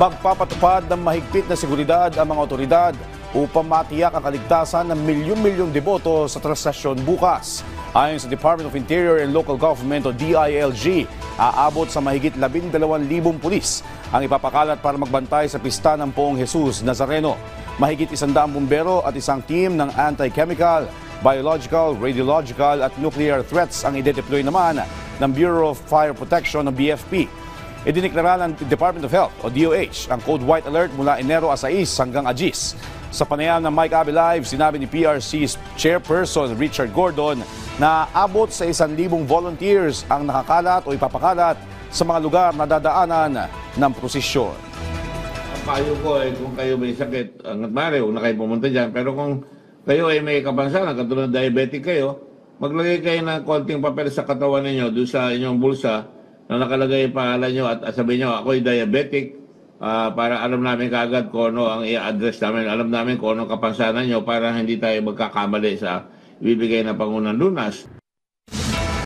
Magpapatupad ng mahigpit na seguridad ang mga otoridad upang matiyak ang kaligtasan ng milyon-milyong deboto sa transaksyon bukas. Ayon sa Department of Interior and Local Government o DILG, aabot sa mahigit 12,000 pulis ang ipapakalat para magbantay sa pista ng Poong Jesus Nazareno. Mahigit 100 bumbero at isang team ng anti-chemical, biological, radiological at nuclear threats ang idedeploy naman ng Bureau of Fire Protection ng BFP. Idiniklara ng Department of Health o DOH ang Code White Alert mula Enero 6 hanggang 10. Sa panayam ng Mike Abbey Live, sinabi ni PRC's Chairperson Richard Gordon na abot sa 1,000 volunteers ang nakakalat o ipapakalat sa mga lugar na dadaanan ng prosesyon. Ang payo ko ay kung kayo may sakit, hanggat maaari, huwag na kayo pumunta dyan. Pero kung kayo ay may kapansanan, katulad diabetic kayo, maglagay kayo ng konting papel sa katawan ninyo, doon sa inyong bulsa, na nakalagay yung pangalan nyo at sabihin nyo, ako'y diabetic, para alam namin kaagad kung ano ang i-address namin. Alam namin kung ano kapansanan nyo para hindi tayo magkakamali sa ibibigay na pangunang lunas.